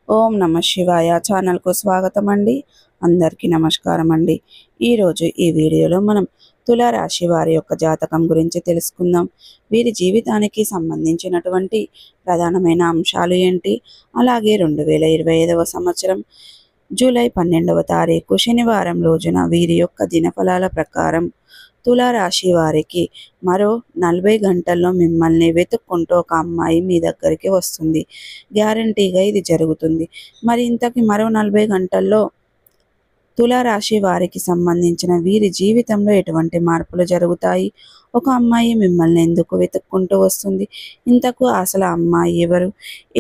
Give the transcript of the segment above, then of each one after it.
ఓం నమ శివాయ ఛానల్కు స్వాగతం అండి. అందరికీ నమస్కారం అండి. ఈరోజు ఈ వీడియోలో మనం తులారాశి వారి యొక్క జాతకం గురించి తెలుసుకుందాం. వీరి జీవితానికి సంబంధించినటువంటి ప్రధానమైన అంశాలు ఏంటి, అలాగే 2025వ సంవత్సరం జూలై 12వ తారీఖు శనివారం రోజున వీరి యొక్క దినఫలాల ప్రకారం తులారాశి వారికి మరో 40 గంటల్లో మిమ్మల్ని వెతుక్కుంటూ ఒక అమ్మాయి మీ దగ్గరికి వస్తుంది. గ్యారంటీగా ఇది జరుగుతుంది. మరి ఇంతకీ మరో 40 గంటల్లో తులారాశి వారికి సంబంధించిన వీరి జీవితంలో ఎటువంటి మార్పులు జరుగుతాయి? ఒక అమ్మాయి మిమ్మల్ని ఎందుకు వెతుక్కుంటూ వస్తుంది? ఇంతకు అసలు అమ్మాయి ఎవరు?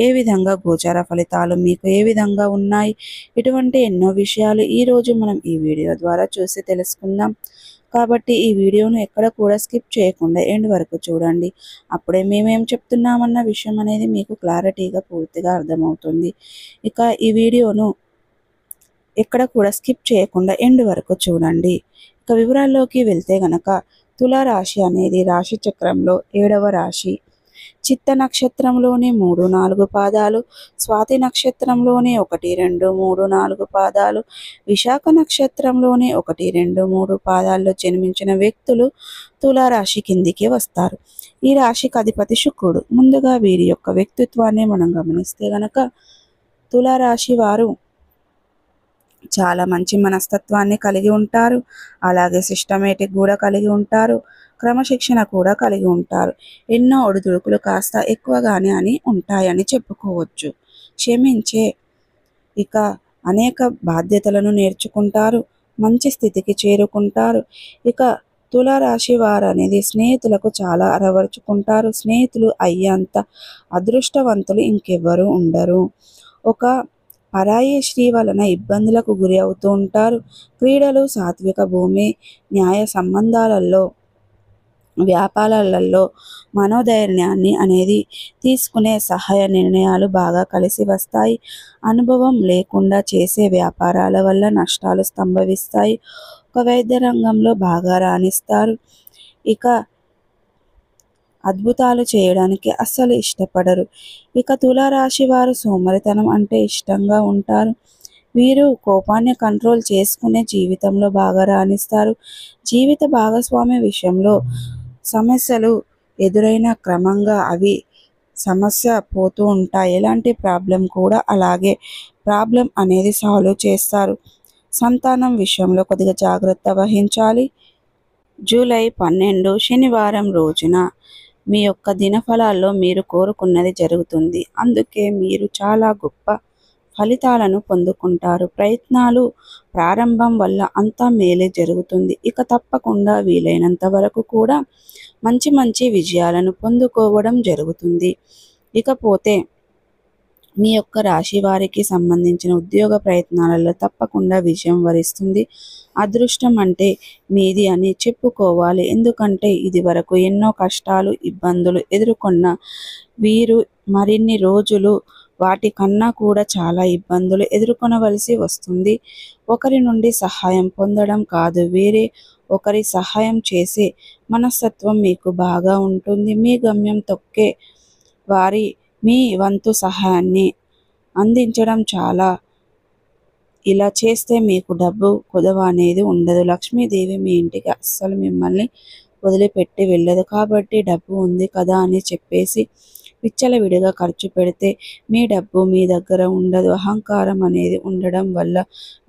ఏ విధంగా గోచార ఫలితాలు మీకు ఏ విధంగా ఉన్నాయి? ఇటువంటి ఎన్నో విషయాలు ఈరోజు మనం ఈ వీడియో ద్వారా చూసి తెలుసుకుందాం. కాబట్టి ఈ వీడియోను ఎక్కడ కూడా స్కిప్ చేయకుండా ఎండ్ వరకు చూడండి. అప్పుడే మేమేం చెప్తున్నామన్న విషయం అనేది మీకు క్లారిటీగా పూర్తిగా అర్థమవుతుంది. ఇక ఈ వీడియోను ఎక్కడ కూడా స్కిప్ చేయకుండా ఎండ్ వరకు చూడండి. ఇక వివరాల్లోకి వెళ్తే గనక తులారాశి అనేది రాశి చక్రంలో 7వ రాశి. చిత్త నక్షత్రంలోని 3, 4 పాదాలు, స్వాతి నక్షత్రంలోని 1, 2, 3, 4 పాదాలు, విశాఖ నక్షత్రంలోని 1, 2, 3 పాదాల్లో జన్మించిన వ్యక్తులు తులారాశి కిందికి వస్తారు. ఈ రాశికి అధిపతి శుక్రుడు. ముందుగా వీరి యొక్క వ్యక్తిత్వాన్ని మనం గమనిస్తే గనక తులారాశి వారు చాలా మంచి మనస్తత్వాన్ని కలిగి ఉంటారు. అలాగే సిస్టమేటిక్ కూడా కలిగి ఉంటారు. క్రమశిక్షణ కూడా కలిగి ఉంటారు. ఎన్నో ఒడిదుడుకులు కాస్త ఎక్కువగానే అని ఉంటాయని చెప్పుకోవచ్చు. క్షమించే ఇక అనేక బాధ్యతలను నేర్చుకుంటారు. మంచి స్థితికి చేరుకుంటారు. ఇక తులారాశి వారు అనేది స్నేహితులకు చాలా అరవరుచుకుంటారు. స్నేహితులు అయ్యేంత అదృష్టవంతులు ఇంకెవ్వరూ ఉండరు. ఒక పరాయి స్త్రీ వలన ఇబ్బందులకు గురి అవుతూ ఉంటారు. క్రీడలు, సాత్విక భూమి, న్యాయ సంబంధాలలో, వ్యాపారాలలో మనోధైర్యాన్ని అనేది తీసుకునే సహాయ నిర్ణయాలు బాగా కలిసి వస్తాయి. అనుభవం లేకుండా చేసే వ్యాపారాల వల్ల నష్టాలు సంభవిస్తాయి. ఒక వైద్య రంగంలో బాగా రాణిస్తారు. ఇక అద్భుతాలు చేయడానికి అస్సలు ఇష్టపడరు. ఇక తులారాశి వారు సోమరితనం అంటే ఇష్టంగా ఉంటారు. వీరు కోపాన్ని కంట్రోల్ చేసుకునే జీవితంలో బాగా రాణిస్తారు. జీవిత భాగస్వామి విషయంలో సమస్యలు ఎదురైన క్రమంగా అవి సమస్య పోతూ ఉంటాయి. ఎలాంటి ప్రాబ్లం కూడా అలాగే ప్రాబ్లం అనేది సాల్వ్ చేస్తారు. సంతానం విషయంలో కొద్దిగా జాగ్రత్త వహించాలి. జూలై 12 శనివారం రోజున మీ యొక్క దినఫలాల్లో మీరు కోరుకున్నది జరుగుతుంది. అందుకే మీరు చాలా గొప్ప ఫలితాలను పొందుకుంటారు. ప్రయత్నాలు ప్రారంభం వల్ల అంతా మేలే జరుగుతుంది. ఇక తప్పకుండా వీలైనంత వరకు కూడా మంచి మంచి విజయాలను పొందుకోవడం జరుగుతుంది. ఇకపోతే మీ యొక్క రాశి వారికి సంబంధించిన ఉద్యోగ ప్రయత్నాలలో తప్పకుండా విజయం వరిస్తుంది. అదృష్టం అంటే మీది అని చెప్పుకోవాలి. ఎందుకంటే ఇది వరకు ఎన్నో కష్టాలు, ఇబ్బందులు ఎదుర్కొన్న వీరు మరిన్ని రోజులు వాటి కన్నా కూడా చాలా ఇబ్బందులు ఎదుర్కొనవలసి వస్తుంది. ఒకరి నుండి సహాయం పొందడం కాదు, వేరే ఒకరి సహాయం చేసే మనస్తత్వం మీకు బాగా ఉంటుంది. మీ గమ్యం తొక్కే వారి మీ వంతు సహాయాన్ని అందించడం చాలా. ఇలా చేస్తే మీకు డబ్బు కొదవ అనేది ఉండదు. లక్ష్మీదేవి మీ ఇంటికి అస్సలు మిమ్మల్ని వదిలిపెట్టి వెళ్ళదు. కాబట్టి డబ్బు ఉంది కదా అని చెప్పేసి విచ్చలవిడిగా ఖర్చు పెడితే మీ డబ్బు మీ దగ్గర ఉండదు. అహంకారం అనేది ఉండడం వల్ల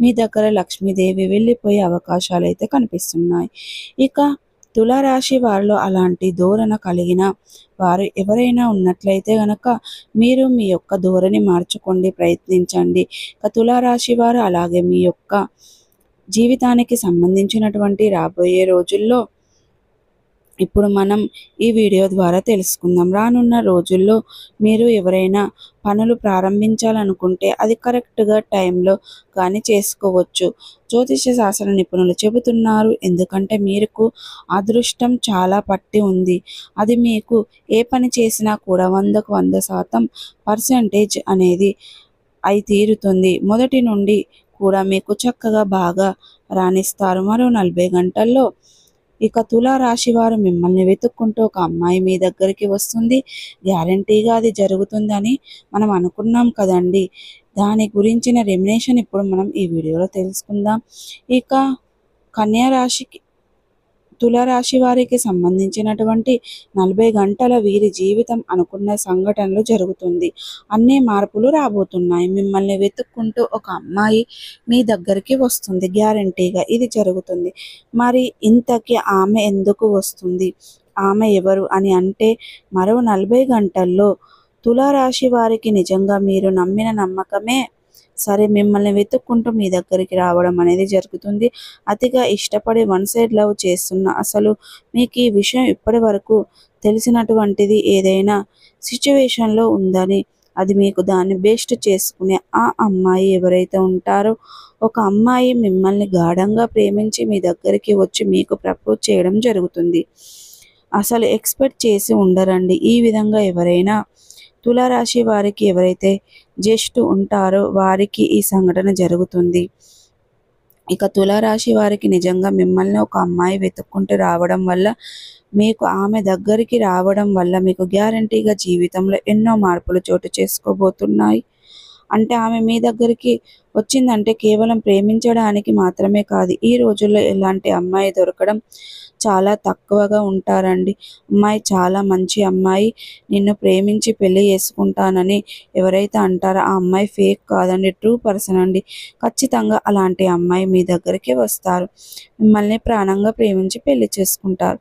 మీ దగ్గర లక్ష్మీదేవి వెళ్ళిపోయే అవకాశాలు అయితే కనిపిస్తున్నాయి. ఇక తులారాశి వారిలో అలాంటి ధోరణ కలిగిన వారు ఎవరైనా ఉన్నట్లయితే గనక మీరు మీ యొక్క ధోరణి మార్చుకోండి, ప్రయత్నించండి. ఇక తులారాశి వారు అలాగే మీ యొక్క జీవితానికి సంబంధించినటువంటి రాబోయే రోజుల్లో ఇప్పుడు మనం ఈ వీడియో ద్వారా తెలుసుకుందాం. రానున్న రోజుల్లో మీరు ఎవరైనా పనులు ప్రారంభించాలనుకుంటే అది కరెక్ట్గా టైంలో కానీ చేసుకోవచ్చు. జ్యోతిష శాస్త్ర నిపుణులు చెబుతున్నారు. ఎందుకంటే మీకు అదృష్టం చాలా పట్టి ఉంది. అది మీకు ఏ పని చేసినా కూడా 100కు 100% పర్సెంటేజ్ అనేది అయి తీరుతుంది. మొదటి నుండి కూడా మీకు చక్కగా బాగా రాణిస్తారు. మరో 40 గంటల్లో ఇక తులారాశి వారు మిమ్మల్ని వెతుక్కుంటూ ఒక అమ్మాయి మీ దగ్గరికి వస్తుంది. గ్యారంటీగా అది జరుగుతుందని మనం అనుకున్నాం కదండి. దాని గురించిన రెమినేషన్ ఇప్పుడు మనం ఈ వీడియోలో తెలుసుకుందాం. ఇక కన్యా రాశికి తులారాశి వారికి సంబంధించినటువంటి 40 గంటల వీరి జీవితం అనుకున్న సంఘటనలు జరుగుతుంది. అన్ని మార్పులు రాబోతున్నాయి. మిమ్మల్ని వెతుక్కుంటూ ఒక అమ్మాయి మీ దగ్గరికి వస్తుంది. గ్యారంటీగా ఇది జరుగుతుంది. మరి ఇంతకీ ఆమె ఎందుకు వస్తుంది, ఆమె ఎవరు అని అంటే, మరో 40 గంటల్లో తులారాశి వారికి నిజంగా మీరు నమ్మిన నమ్మకమే సరే మిమ్మల్ని వెతుక్కుంటూ మీ దగ్గరికి రావడం అనేది జరుగుతుంది. అతిగా ఇష్టపడి వన్ సైడ్ లవ్ చేస్తున్న, అసలు మీకు ఈ విషయం ఇప్పటి వరకు తెలిసినటువంటిది ఏదైనా సిచ్యువేషన్లో ఉందని, అది మీకు దాన్ని బెస్ట్ చేసుకునే ఆ అమ్మాయి ఎవరైతే ఉంటారో, ఒక అమ్మాయి మిమ్మల్ని గాఢంగా ప్రేమించి మీ దగ్గరికి వచ్చి మీకు ప్రపోజ్ చేయడం జరుగుతుంది. అసలు ఎక్స్పెక్ట్ చేసి ఉండరండి. ఈ విధంగా ఎవరైనా తులారాశి వారికి ఎవరైతే జస్ట్ ఉంటారో వారికి ఈ సంఘటన జరుగుతుంది. ఇక తులారాశి వారికి నిజంగా మిమ్మల్ని ఒక అమ్మాయి వెతుక్కుంటూ రావడం వల్ల, మీకు ఆమె దగ్గరికి రావడం వల్ల మీకు గ్యారంటీగా జీవితంలో ఎన్నో మార్పులు చోటు చేసుకోబోతున్నాయి. అంటే ఆమె మీ దగ్గరికి వచ్చిందంటే కేవలం ప్రేమించడానికి మాత్రమే కాదు. ఈ రోజుల్లో ఇలాంటి అమ్మాయి దొరకడం చాలా తక్కువగా ఉంటారండి. అమ్మాయి చాలా మంచి అమ్మాయి, నిన్ను ప్రేమించి పెళ్లి చేసుకుంటానని ఎవరైతే అంటారో ఆ అమ్మాయి ఫేక్ కాదండి, ట్రూ పర్సన్ అండి. ఖచ్చితంగా అలాంటి అమ్మాయి మీ దగ్గరికి వస్తారు. మిమ్మల్ని ప్రాణంగా ప్రేమించి పెళ్లి చేసుకుంటారు.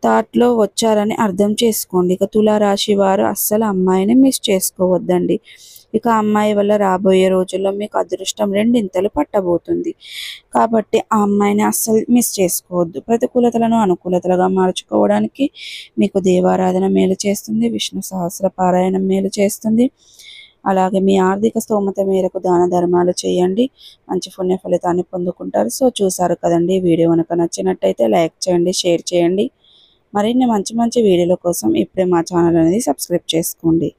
థాట్లో వచ్చారని అర్థం చేసుకోండి. ఇక తులారాశి వారు అస్సలు అమ్మాయిని మిస్ చేసుకోవద్దండి. ఇక అమ్మాయి వల్ల రాబోయే రోజుల్లో మీకు అదృష్టం రెండింతలు పట్టబోతుంది. కాబట్టి ఆ అమ్మాయిని అస్సలు మిస్ చేసుకోవద్దు. ప్రతికూలతలను అనుకూలతలుగా మార్చుకోవడానికి మీకు దేవారాధన మేలు చేస్తుంది. విష్ణు సహస్ర పారాయణం మేలు చేస్తుంది. అలాగే మీ ఆర్థిక స్తోమత మేరకు దాన ధర్మాలు చేయండి, మంచి పుణ్య ఫలితాన్ని పొందుకుంటారు. సో చూసారు కదండి, వీడియో కనుక నచ్చినట్టయితే లైక్ చేయండి, షేర్ చేయండి. మరిన్ని మంచి మంచి వీడియోల కోసం ఇప్పుడే మా ఛానల్ అనేది సబ్స్క్రైబ్ చేసుకోండి.